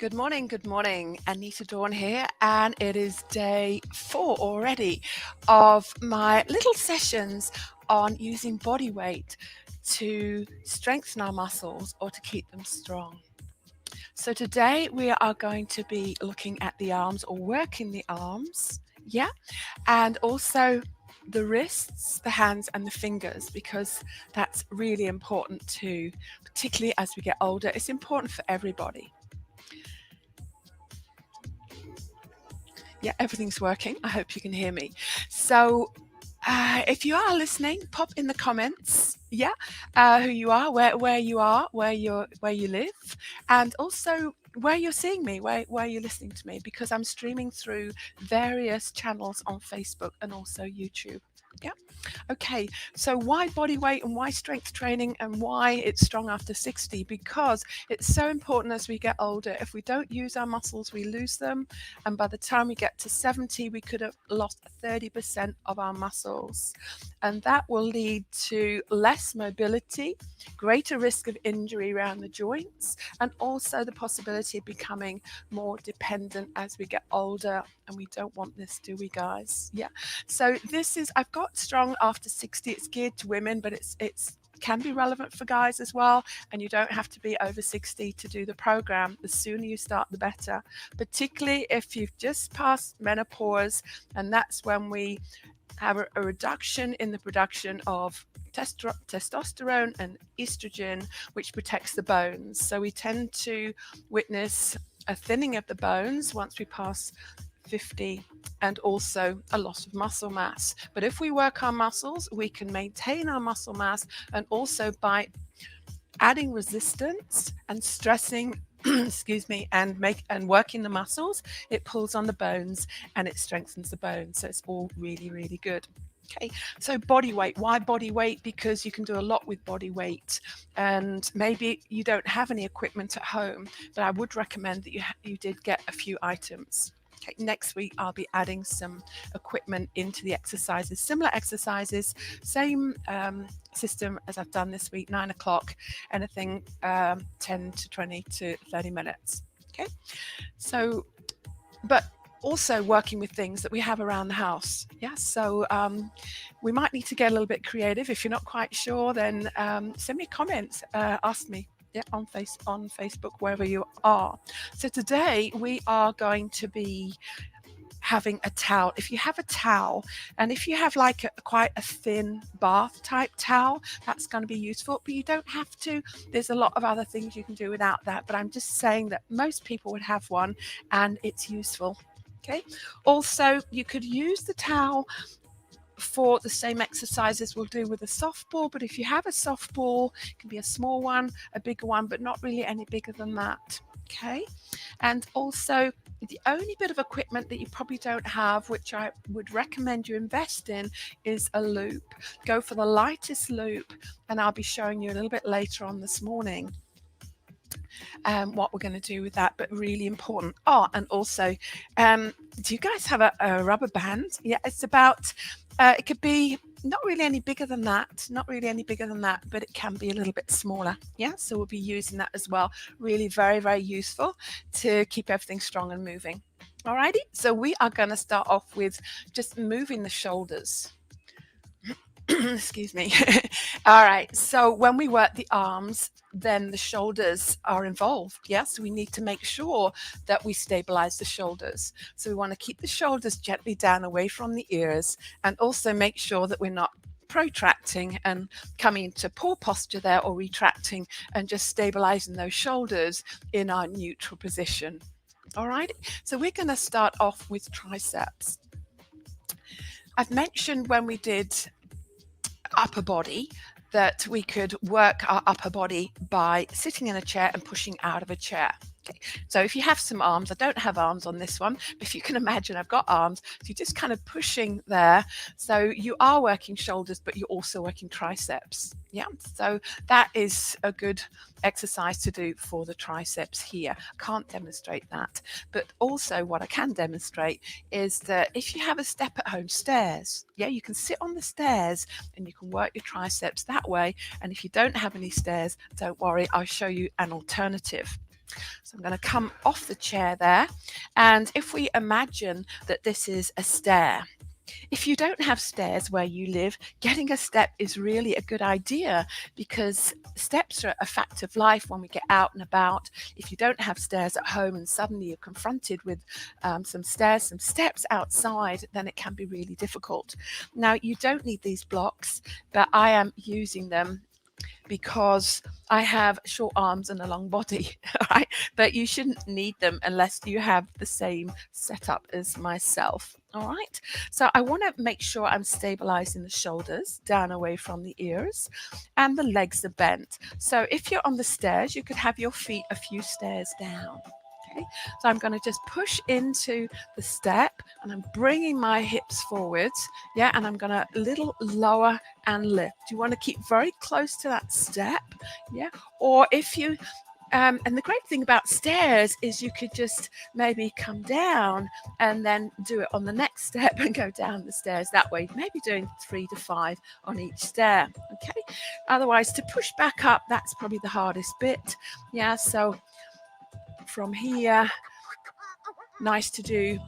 Good morning, good morning. Anita Dawn here, and it is day 4 already of my little sessions on using body weight to strengthen our muscles or to keep them strong. So today we are going to be looking at the arms or working the arms, and also the wrists, the hands, and the fingers, because that's really important too, particularly as we get older. It's important for everybody. Yeah, everything's working. I hope you can hear me. So if you are listening, pop in the comments, who you are, where you are, where you live, and also where you're seeing me, where you're listening to me, because I'm streaming through various channels on Facebook and also YouTube. Yeah. Okay, so why body weight and why strength training and why it's strong after 60? Because it's so important as we get older. If we don't use our muscles, we lose them. And by the time we get to 70, we could have lost 30% of our muscles. And that will lead to less mobility, greater risk of injury around the joints, and also the possibility of becoming more dependent as we get older. And we don't want this, do we, guys? Yeah. So I've got strong after 60. It's geared to women, but it's can be relevant for guys as well, and you don't have to be over 60 to do the program. The sooner you start, the better, particularly if you've just passed menopause, and that's when we have a reduction in the production of testosterone and estrogen, which protects the bones. So we tend to witness a thinning of the bones once we pass 50, and also a loss of muscle mass. But if we work our muscles, we can maintain our muscle mass, and also by adding resistance and stressing excuse me, and working the muscles, it pulls on the bones and it strengthens the bones. So it's all really, really good. Okay, so body weight. Why body weight? Because you can do a lot with body weight, and maybe you don't have any equipment at home, but I would recommend that you did get a few items. Okay, next week I'll be adding some equipment into the exercises, similar exercises, same system as I've done this week, 9 o'clock, anything 10 to 20 to 30 minutes. Okay, so, but also working with things that we have around the house. Yeah, so we might need to get a little bit creative. If you're not quite sure, then send me comments, ask me. Yeah, on Facebook, wherever you are. So today we are going to be having a towel. If you have a towel, and if you have like quite a thin bath type towel, that's going to be useful, but you don't have to. There's a lot of other things you can do without that, but I'm just saying that most people would have one and it's useful. Okay. Also, you could use the towel for the same exercises we'll do with a softball, but if you have a softball, it can be a small one, a bigger one, but not really any bigger than that. Okay, and also the only bit of equipment that you probably don't have, which I would recommend you invest in, is a loop. Go for the lightest loop, and I'll be showing you a little bit later on this morning what we're going to do with that, but really important. Oh, and also, do you guys have a rubber band? Yeah, it's about, it could be not really any bigger than that, but it can be a little bit smaller. Yeah, so we'll be using that as well. Really very, very useful to keep everything strong and moving. Alrighty, so we are going to start off with just moving the shoulders. Excuse me. All right, so when we work the arms, then the shoulders are involved. Yes, we need to make sure that we stabilize the shoulders. So we want to keep the shoulders gently down away from the ears, and also make sure that we're not protracting and coming into poor posture there, or retracting, and just stabilizing those shoulders in our neutral position. All right, so we're going to start off with triceps. I've mentioned when we did upper body that we could work our upper body by sitting in a chair and pushing out of a chair. Okay, so if you have some arms, I don't have arms on this one, but if you can imagine, I've got arms. So you're just kind of pushing there. So you are working shoulders, but you're also working triceps. Yeah, so that is a good exercise to do for the triceps here. Can't demonstrate that, but also what I can demonstrate is that if you have a step at home, stairs, yeah, you can sit on the stairs and you can work your triceps that way. And if you don't have any stairs, don't worry, I'll show you an alternative. So I'm going to come off the chair there. And if we imagine that this is a stair, if you don't have stairs where you live, getting a step is really a good idea, because steps are a fact of life when we get out and about. If you don't have stairs at home and suddenly you're confronted with some stairs, some steps outside, then it can be really difficult. Now, you don't need these blocks, but I am using them because I have short arms and a long body, right? But you shouldn't need them unless you have the same setup as myself. All right, so I want to make sure I'm stabilizing the shoulders down away from the ears, and the legs are bent. So if you're on the stairs, you could have your feet a few stairs down. Okay, so I'm going to just push into the step, and I'm bringing my hips forwards, yeah, and I'm going to little lower and lift. You want to keep very close to that step, yeah, or if you and the great thing about stairs is you could just maybe come down and then do it on the next step and go down the stairs that way, maybe doing 3 to 5 on each stair. Okay, otherwise, to push back up, that's probably the hardest bit. Yeah, so from here, nice to do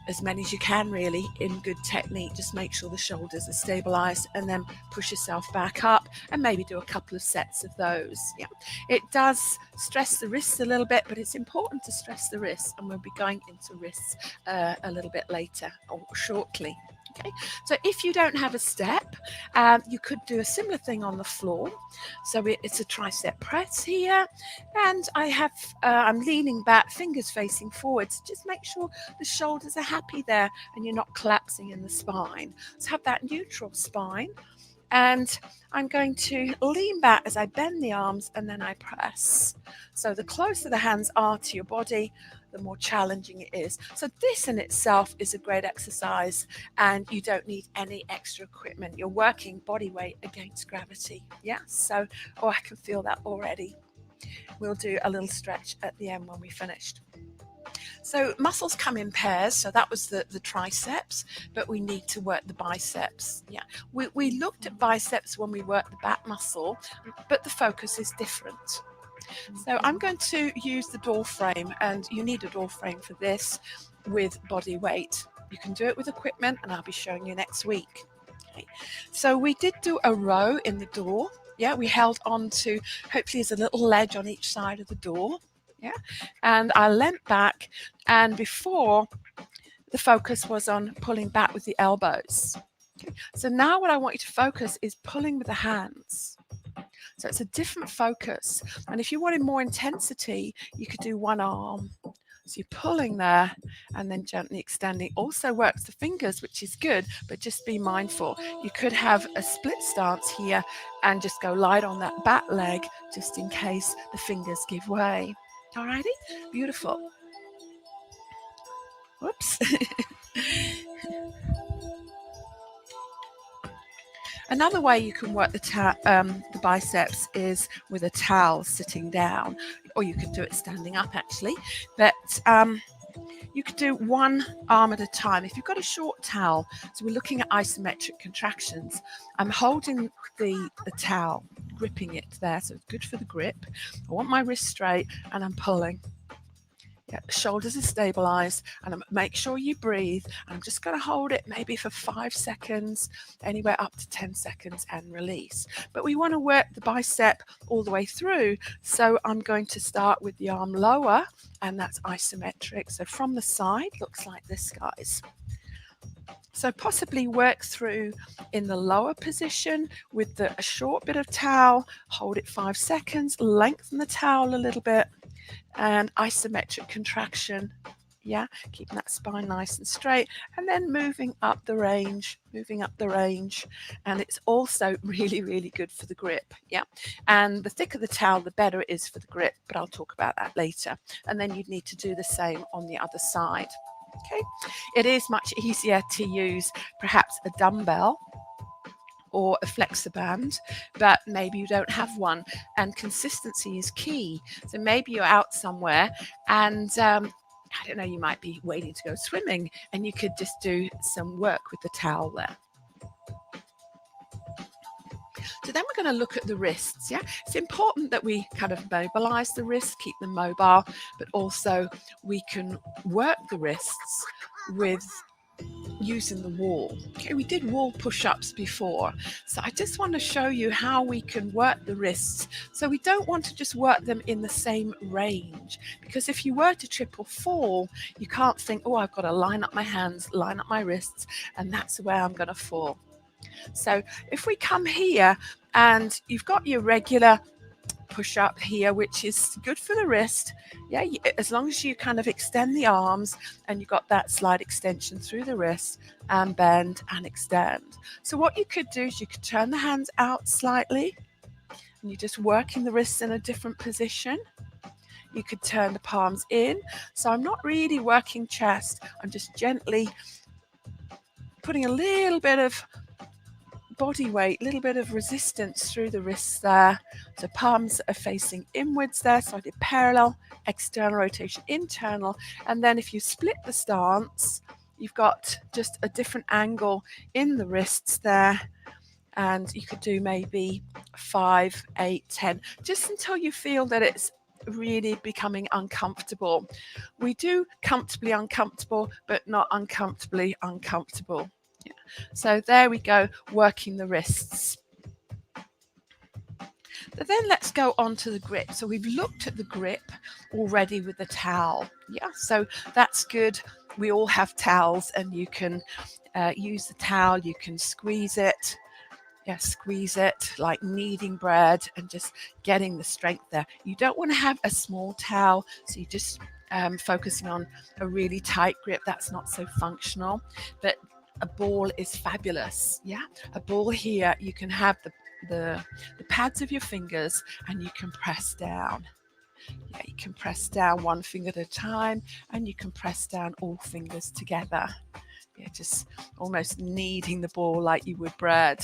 as many as you can, really, in good technique. Just make sure the shoulders are stabilized, and then push yourself back up and maybe do a couple of sets of those. Yeah, it does stress the wrists a little bit, but it's important to stress the wrists, and we'll be going into wrists a little bit later or shortly. Okay, so if you don't have a step, you could do a similar thing on the floor. So it's a tricep press here, and I'm leaning back, fingers facing forwards. Just make sure the shoulders are happy there and you're not collapsing in the spine. So have that neutral spine, and I'm going to lean back as I bend the arms, and then I press. So the closer the hands are to your body, the more challenging it is. So this in itself is a great exercise, and you don't need any extra equipment. You're working body weight against gravity. Yeah, so, oh, I can feel that already. We'll do a little stretch at the end when we finished. So muscles come in pairs. So that was the triceps, but we need to work the biceps. Yeah, we looked at biceps when we worked the back muscle, but the focus is different. So I'm going to use the door frame, and you need a door frame for this with body weight. You can do it with equipment, and I'll be showing you next week. Okay. So we did do a row in the door. Yeah, we held on to, hopefully there's a little ledge on each side of the door. Yeah, and I leant back, and before, the focus was on pulling back with the elbows. Okay. So now what I want you to focus is pulling with the hands. So it's a different focus. And if you wanted more intensity, you could do one arm. So you're pulling there and then gently extending. Also works the fingers, which is good, but just be mindful. You could have a split stance here and just go light on that back leg, just in case the fingers give way. Alrighty, beautiful. Whoops. Another way you can work the biceps is with a towel sitting down, or you could do it standing up actually, but you could do one arm at a time. If you've got a short towel, so we're looking at isometric contractions, I'm holding the towel, gripping it there, so it's good for the grip. I want my wrist straight, and I'm pulling. Yeah, shoulders are stabilized, and make sure you breathe. I'm just going to hold it maybe for 5 seconds, anywhere up to 10 seconds, and release. But we want to work the bicep all the way through, so I'm going to start with the arm lower, and that's isometric. So from the side, looks like this, guys. So possibly work through in the lower position with a short bit of towel, hold it 5 seconds, lengthen the towel a little bit, and isometric contraction. Yeah, keeping that spine nice and straight, and then moving up the range, and it's also really, really good for the grip. Yeah, and the thicker the towel, the better it is for the grip, but I'll talk about that later. And then you'd need to do the same on the other side. Okay, it is much easier to use perhaps a dumbbell or a flexor band, but maybe you don't have one, and consistency is key. So maybe you're out somewhere and I don't know, you might be waiting to go swimming, and you could just do some work with the towel there. So then we're going to look at the wrists. Yeah, it's important that we kind of mobilize the wrists, keep them mobile, but also we can work the wrists with using the wall. Okay, we did wall push-ups before, so I just want to show you how we can work the wrists. So we don't want to just work them in the same range, because if you were to trip or fall, you can't think, oh, I've got to line up my hands, line up my wrists, and that's where I'm going to fall. So if we come here and you've got your regular push up here, which is good for the wrist. Yeah, as long as you kind of extend the arms and you've got that slight extension through the wrist and bend and extend. So what you could do is you could turn the hands out slightly and you're just working the wrists in a different position. You could turn the palms in. So I'm not really working chest. I'm just gently putting a little bit of body weight, a little bit of resistance through the wrists there. So palms are facing inwards there, so I did parallel, external rotation, internal. And then if you split the stance, you've got just a different angle in the wrists there. And you could do maybe 5, 8, 10, just until you feel that it's really becoming uncomfortable. We do comfortably uncomfortable, but not uncomfortably uncomfortable. Yeah. So there we go, working the wrists. But then let's go on to the grip. So we've looked at the grip already with the towel. Yeah, so that's good. We all have towels, and you can use the towel, you can squeeze it. Yeah, squeeze it like kneading bread and just getting the strength there. You don't want to have a small towel, so you just focusing on a really tight grip. That's not so functional, but a ball is fabulous. Yeah, a ball here, you can have the pads of your fingers and you can press down. Yeah, you can press down one finger at a time and you can press down all fingers together. Yeah, just almost kneading the ball like you would bread.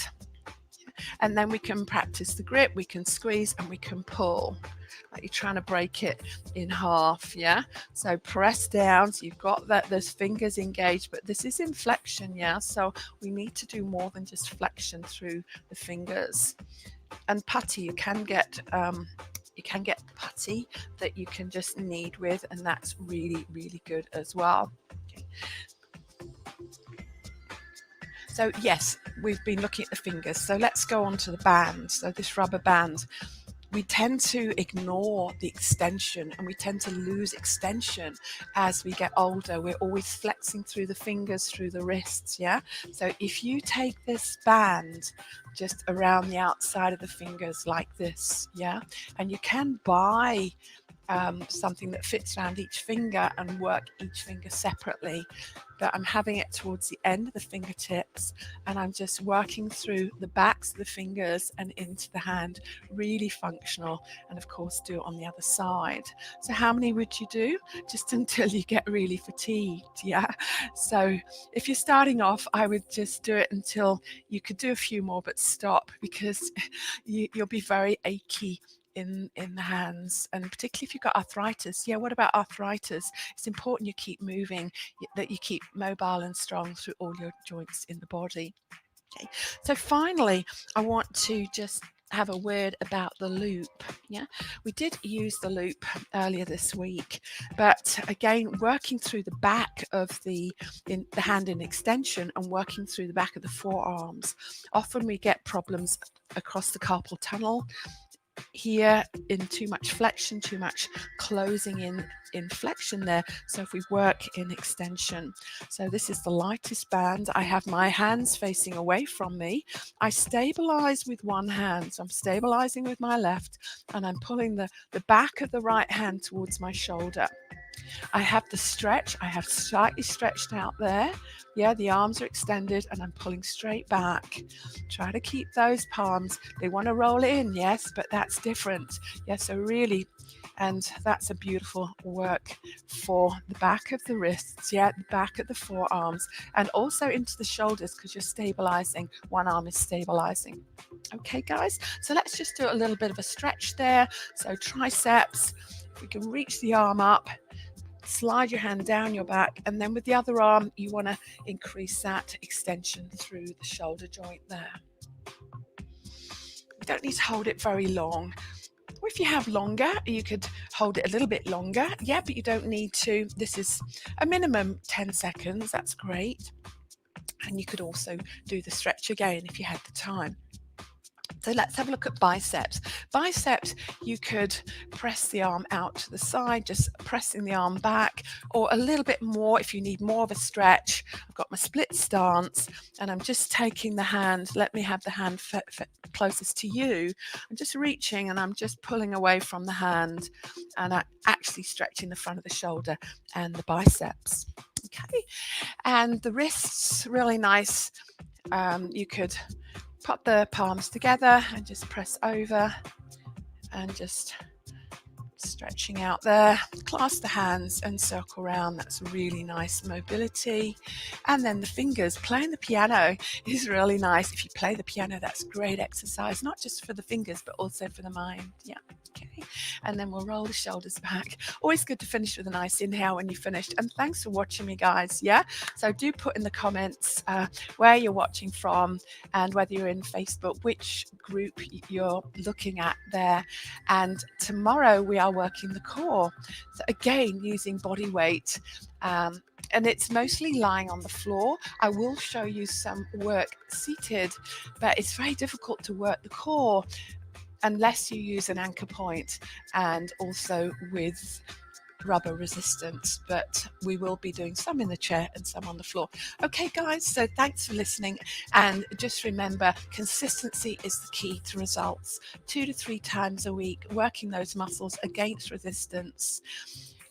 And then we can practice the grip, we can squeeze and we can pull, like you're trying to break it in half. Yeah, so press down, so you've got that, those fingers engaged, but this is in flexion. Yeah, so we need to do more than just flexion through the fingers. And putty, you can get putty that you can just knead with, and that's really, really good as well. Okay. So yes, we've been looking at the fingers. So let's go on to the band. So this rubber band, we tend to ignore the extension and we tend to lose extension as we get older. We're always flexing through the fingers, through the wrists. Yeah. So if you take this band just around the outside of the fingers like this, yeah, and you can buy something that fits around each finger and work each finger separately, but I'm having it towards the end of the fingertips and I'm just working through the backs of the fingers and into the hand, really functional, and of course do it on the other side. So how many would you do? Just until you get really fatigued. Yeah, so if you're starting off, I would just do it until you could do a few more but stop, because you'll be very achy in the hands, and particularly if you've got arthritis. Yeah, what about arthritis? It's important you keep moving, that you keep mobile and strong through all your joints in the body. Okay, so finally I want to just have a word about the loop. Yeah, we did use the loop earlier this week, but again, working through the back of the hand in extension and working through the back of the forearms, often we get problems across the carpal tunnel here in too much flexion, too much closing in flexion there. So if we work in extension, so this is the lightest band. I have my hands facing away from me. I stabilize with one hand, so I'm stabilizing with my left and I'm pulling the back of the right hand towards my shoulder. I have the stretch, I have slightly stretched out there. Yeah, the arms are extended and I'm pulling straight back. Try to keep those palms. They want to roll in, yes, but that's different. Yeah, so really, and that's a beautiful work for the back of the wrists, yeah, the back of the forearms, and also into the shoulders, because you're stabilizing. One arm is stabilizing. Okay, guys, so let's just do a little bit of a stretch there. So triceps, if we can reach the arm up, slide your hand down your back, and then with the other arm you want to increase that extension through the shoulder joint there. You don't need to hold it very long. Or if you have longer, you could hold it a little bit longer. Yeah, but you don't need to. This is a minimum 10 seconds. That's great. And you could also do the stretch again if you had the time. So let's have a look at biceps. Biceps, you could press the arm out to the side, just pressing the arm back, or a little bit more if you need more of a stretch. I've got my split stance, and I'm just taking the hand. Let me have the hand closest to you. I'm just reaching, and I'm just pulling away from the hand, and I'm actually stretching the front of the shoulder and the biceps. Okay, and the wrists, really nice. You could put the palms together and just press over and just stretching out there. Clasp the hands and circle around. That's really nice mobility. And then the fingers. Playing the piano is really nice. If you play the piano, that's great exercise, not just for the fingers, but also for the mind. Yeah. Okay. And then we'll roll the shoulders back. Always good to finish with a nice inhale when you're finished. And thanks for watching me, guys. Yeah. So do put in the comments where you're watching from and whether you're in Facebook, which group you're looking at there. And tomorrow we are working the core. So again, using body weight. And it's mostly lying on the floor. I will show you some work seated, but it's very difficult to work the core unless you use an anchor point and also with rubber resistance, but we will be doing some in the chair and some on the floor. Okay, guys, so thanks for listening. And just remember, consistency is the key to results. 2 to 3 times a week, working those muscles against resistance.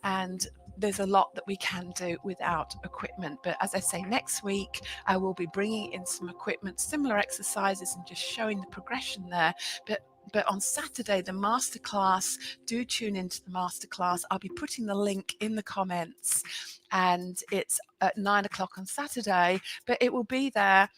And there's a lot that we can do without equipment. But as I say, next week, I will be bringing in some equipment, similar exercises, and just showing the progression there. But on Saturday, the masterclass, do tune into the masterclass. I'll be putting the link in the comments, and it's at 9 o'clock on Saturday, but it will be there.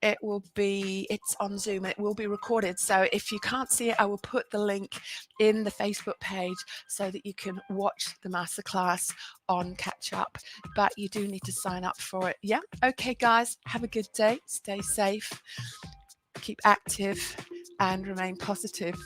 It's on Zoom, and it will be recorded. So if you can't see it, I will put the link in the Facebook page so that you can watch the masterclass on catch up, but you do need to sign up for it. Yeah. Okay, guys, have a good day. Stay safe, keep active, and remain positive.